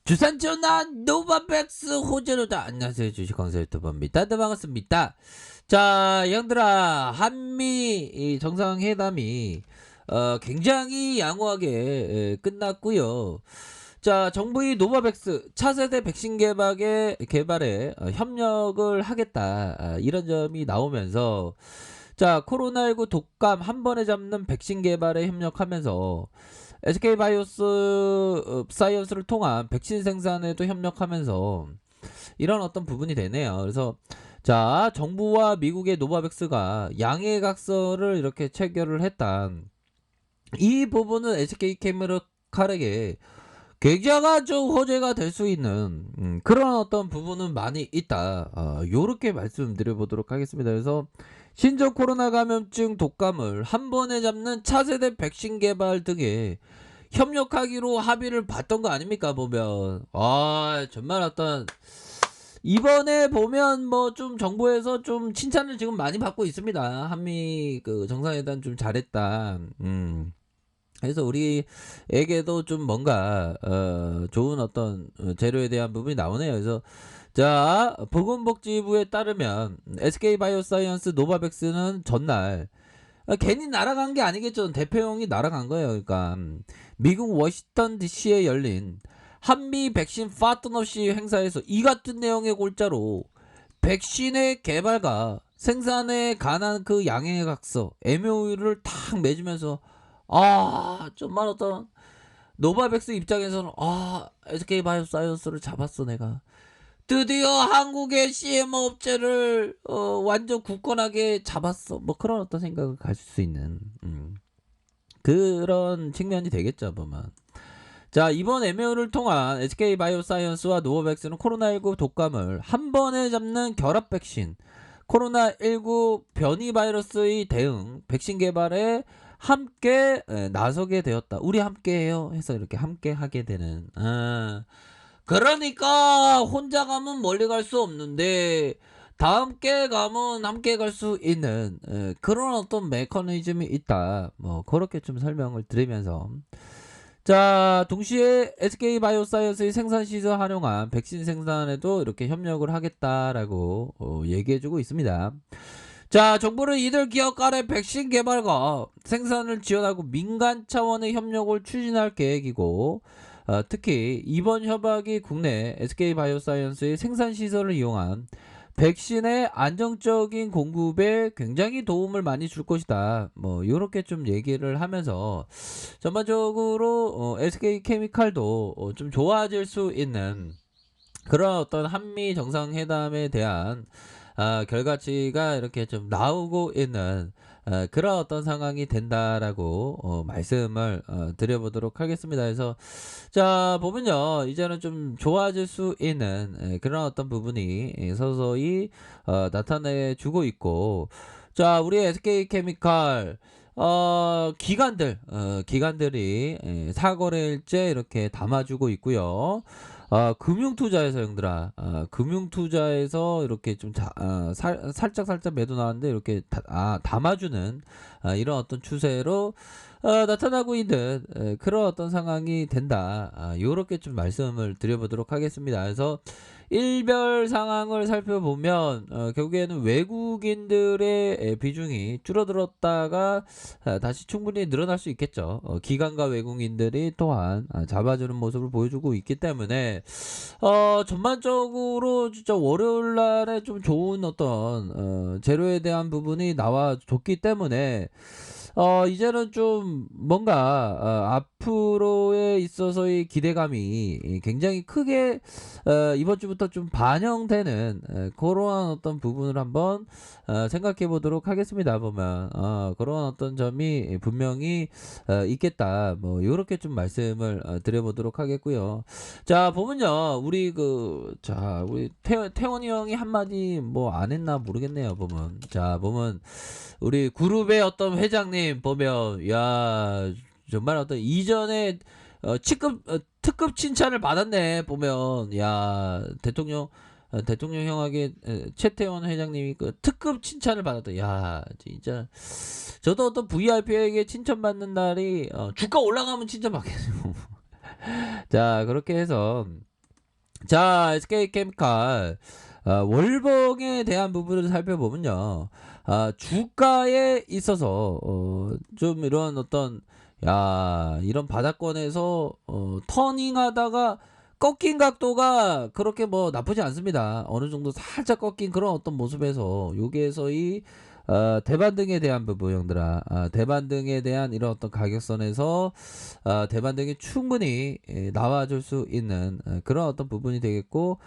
주산 전환 노바백스 호재로다. 안녕하세요, 주식광사 유튜버입니다. 네, 반갑습니다. 자, 형들아, 한미 이 정상회담이 굉장히 양호하게 끝났고요. 자, 정부의 노바백스 차세대 백신 개발에 협력을 하겠다, 이런 점이 나오면서, 자, 코로나19 독감 한 번에 잡는 백신 개발에 협력하면서 SK바이오스 사이언스를 통한 백신 생산에도 협력하면서 이런 어떤 부분이 되네요. 그래서 자, 정부와 미국의 노바백스가 양해각서를 이렇게 체결을 했다. 이 부분은 SK케미칼에게 굉장한 좀 호재가 될 수 있는 그런 어떤 부분은 많이 있다. 요렇게 말씀드려 보도록 하겠습니다. 그래서 신종 코로나 감염증 독감을 한 번에 잡는 차세대 백신 개발 등에 협력하기로 합의를 봤던 거 아닙니까, 보면. 정말 어떤 이번에 보면 뭐 좀 정부에서 좀 칭찬을 지금 많이 받고 있습니다. 한미 그 정상회담 좀 잘했다. 그래서 우리에게도 좀 뭔가 좋은 어떤 재료에 대한 부분이 나오네요. 그래서 자, 보건복지부에 따르면 SK바이오사이언스 노바백스는 전날 괜히 날아간 게 아니겠죠. 대표용이 날아간 거예요. 그러니까 미국 워싱턴 DC에 열린 한미 백신 파트너십 행사에서 이 같은 내용의 골자로 백신의 개발과 생산에 관한 그 양해각서 MOU를 탁 맺으면서 정말 어떤 노바백스 입장에서는 SK바이오사이언스를 잡았어 내가. 드디어 한국의 CMO 업체를 완전 굳건하게 잡았어. 뭐 그런 어떤 생각을 가질 수 있는 그런 측면이 되겠죠, 보면. 자, 이번 MOU를 통한 SK바이오사이언스와 노바백스는 코로나19 독감을 한 번에 잡는 결합 백신, 코로나19 변이 바이러스의 대응 백신 개발에 함께 나서게 되었다. 우리 함께해요 해서 이렇게 함께 하게 되는. 그러니까 혼자 가면 멀리 갈 수 없는데 다 함께 가면 함께 갈 수 있는 그런 어떤 메커니즘이 있다. 뭐 그렇게 좀 설명을 드리면서, 자, 동시에 SK바이오사이언스의 생산시설 활용한 백신 생산에도 이렇게 협력을 하겠다라고 얘기해주고 있습니다. 자, 정부는 이들 기업 간의 백신 개발과 생산을 지원하고 민간 차원의 협력을 추진할 계획이고, 특히 이번 협약이 국내 SK바이오사이언스의 생산시설을 이용한 백신의 안정적인 공급에 굉장히 도움을 많이 줄 것이다. 뭐 요렇게 좀 얘기를 하면서 전반적으로 SK케미칼도 좀 좋아질 수 있는 그런 어떤 한미 정상회담에 대한 결과치가 이렇게 좀 나오고 있는 그런 어떤 상황이 된다라고 말씀을 드려보도록 하겠습니다. 그래서 자, 보면요, 이제는 좀 좋아질 수 있는 그런 어떤 부분이 서서히 나타내주고 있고, 자, 우리 SK케미칼 기관들이 사거래일제 이렇게 담아주고 있고요. 금융투자에서 형들아, 금융투자에서 이렇게 좀 살짝 매도 나왔는데 이렇게 담아주는 이런 어떤 추세로 나타나고 있는 그런 어떤 상황이 된다. 요렇게 좀 말씀을 드려보도록 하겠습니다. 그래서 일별 상황을 살펴보면 결국에는 외국인들의 비중이 줄어들었다가 다시 충분히 늘어날 수 있겠죠. 기관과 외국인들이 또한 잡아주는 모습을 보여주고 있기 때문에 전반적으로 진짜 월요일 날에 좀 좋은 어떤 재료에 대한 부분이 나와줬기 때문에 이제는 좀 뭔가 앞으로에 있어서의 기대감이 굉장히 크게 이번 주부터 좀 반영되는 그러한 어떤 부분을 한번 생각해 보도록 하겠습니다. 보면 그런 어떤 점이 분명히 있겠다. 뭐 이렇게 좀 말씀을 드려보도록 하겠고요. 자, 보면요, 우리 태원이 형이 한마디 뭐 안 했나 모르겠네요. 보면, 자, 보면 우리 그룹의 어떤 회장님 보면, 야, 정말 어떤 이전에 특급 칭찬을 받았네. 보면, 야, 대통령 형에게 최태원 회장님이 그 특급 칭찬을 받았다. 야, 진짜 저도 어떤 VIP에게 칭찬받는 날이 주가 올라가면 칭찬받겠죠. 자, 그렇게 해서 자, SK케미칼 월봉에 대한 부분을 살펴보면요. 주가에 있어서 좀 이런 어떤 이런 바닥권에서 터닝하다가 꺾인 각도가 그렇게 뭐 나쁘지 않습니다. 어느 정도 살짝 꺾인 그런 어떤 모습에서 여기에서의 대반등에 대한 부분 형들아, 대반등에 대한 이런 어떤 가격선에서 대반등이 충분히 나와줄 수 있는 그런 어떤 부분이 되겠고,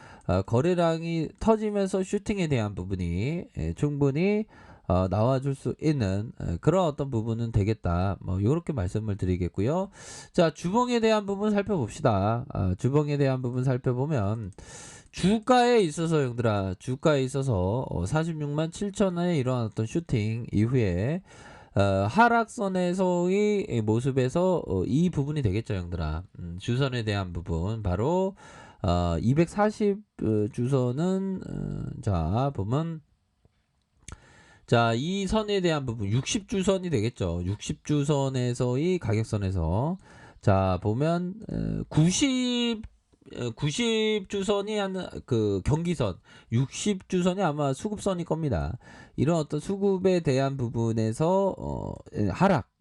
거래량이 터지면서 슈팅에 대한 부분이 충분히 나와줄 수 있는 그런 어떤 부분은 되겠다. 뭐 요렇게 말씀을 드리겠고요. 자, 주봉에 대한 부분 살펴봅시다. 주봉에 대한 부분 살펴보면 주가에 있어서 형들아, 주가에 있어서 46만 7천원의 이런 어떤 슈팅 이후에 하락선에서의 모습에서 이 부분이 되겠죠 형들아. 주선에 대한 부분 바로 240 주선은 자 보면, 자, 이 선에 대한 부분 60주선이 되겠죠. 60주선에서의 가격선에서 자 보면 90주선이 한 그 경기선, 60주선이 아마 수급선일 겁니다. 이런 어떤 수급에 대한 부분에서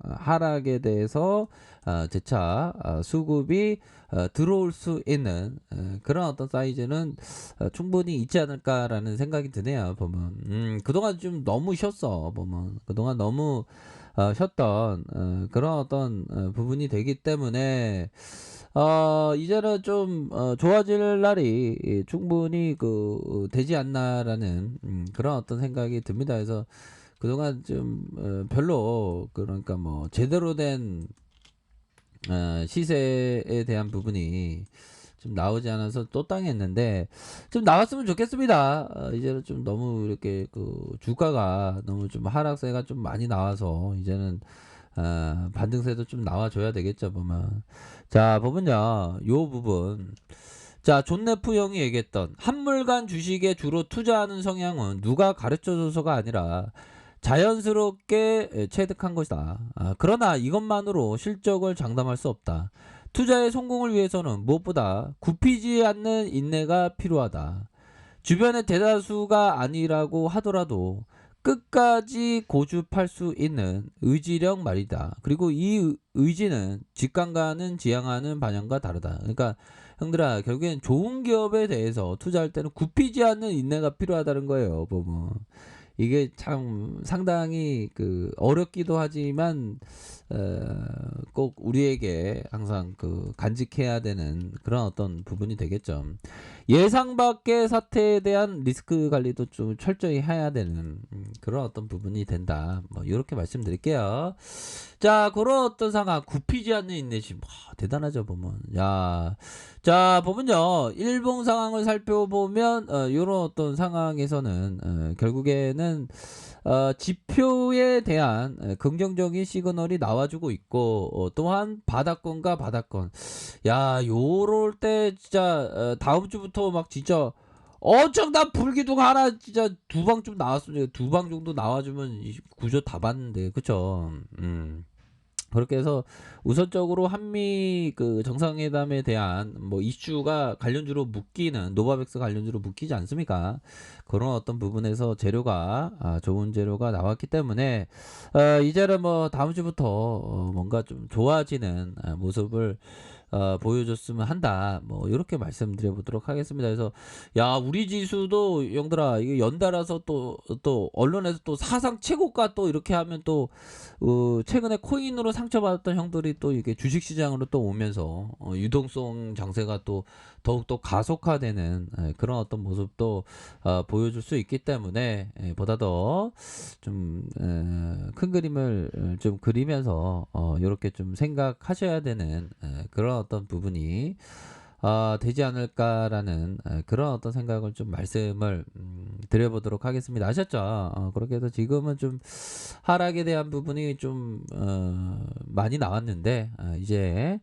하락에 대해서 재차 수급이 들어올 수 있는 그런 어떤 사이즈는 충분히 있지 않을까라는 생각이 드네요. 보면 그동안 좀 너무 쉬었어. 보면 그동안 너무 쉬었던 그런 어떤 부분이 되기 때문에 이제는 좀 좋아질 날이 충분히 되지 않나라는 그런 어떤 생각이 듭니다. 그래서 그동안 좀 별로 그러니까 뭐 제대로 된 시세에 대한 부분이 좀 나오지 않아서 또 당했는데 좀 나왔으면 좋겠습니다. 이제는 좀 너무 이렇게 주가가 너무 좀 하락세가 좀 많이 나와서 이제는 반등세도 좀 나와줘야 되겠죠. 보면 자 보면요, 요 부분, 자 존 네프 형이 얘기했던 한물간 주식에 주로 투자하는 성향은 누가 가르쳐줘서가 아니라 자연스럽게 체득한 것이다. 그러나 이것만으로 실적을 장담할 수 없다. 투자의 성공을 위해서는 무엇보다 굽히지 않는 인내가 필요하다. 주변의 대다수가 아니라고 하더라도 끝까지 고집할 수 있는 의지력 말이다. 그리고 이 의지는 직감과는 지향하는 방향과 다르다. 그러니까 형들아, 결국엔 좋은 기업에 대해서 투자할 때는 굽히지 않는 인내가 필요하다는 거예요. 보면 이게 참 상당히 어렵기도 하지만 꼭 우리에게 항상 간직해야 되는 그런 어떤 부분이 되겠죠. 예상 밖의 사태에 대한 리스크 관리도 좀 철저히 해야 되는 그런 어떤 부분이 된다. 뭐 이렇게 말씀드릴게요. 자, 그런 어떤 상황, 굽히지 않는 인내심, 대단하죠 보면. 자 보면요, 일본 상황을 살펴보면 이런 어떤 상황에서는 결국에는 지표에 대한 긍정적인 시그널이 나와주고 있고, 또한 바닥권과 바닥권, 요럴 때 진짜 다음 주부터 막 진짜 엄청난 불기둥 하나 진짜 두 방 좀 나왔으면, 두 방 정도 나와주면 이 구조 다 봤는데, 그쵸? 그렇게 해서 우선적으로 한미 정상회담에 대한 뭐 이슈가 관련주로 묶이는, 노바백스 관련주로 묶이지 않습니까? 그런 어떤 부분에서 재료가 좋은 재료가 나왔기 때문에 이제는 뭐 다음 주부터 뭔가 좀 좋아지는 모습을 보여줬으면 한다. 뭐 이렇게 말씀드려 보도록 하겠습니다. 그래서 우리 지수도 영들아, 이게 연달아서 또 언론에서 또 사상 최고가 또 이렇게 하면 또 최근에 코인으로 상처받았던 형들이 또 이게 주식시장으로 또 오면서 유동성 장세가 또 더욱더 가속화되는 그런 어떤 모습도 보여줄 수 있기 때문에 보다 더 좀 큰 그림을 좀 그리면서 이렇게 좀 생각하셔야 되는 그런 어떤 부분이 되지 않을까라는 그런 어떤 생각을 좀 말씀을 드려보도록 하겠습니다. 아셨죠? 그렇게 해서 지금은 좀 하락에 대한 부분이 좀 많이 나왔는데 이제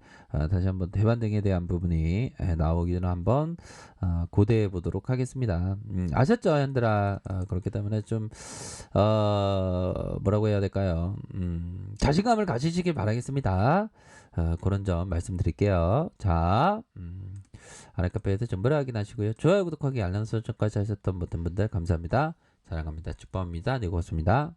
다시 한번 대반등에 대한 부분이 나오기 전에 한번 고대해 보도록 하겠습니다. 아셨죠, 현들아? 그렇기 때문에 좀 뭐라고 해야 될까요? 자신감을 가지시길 바라겠습니다. 그런 점 말씀드릴게요. 자, 아랫카페에서 정보를 확인하시고요. 좋아요, 구독하기, 알람 설정까지 하셨던 모든 분들 감사합니다. 사랑합니다. 축복합니다. 네, 고맙습니다.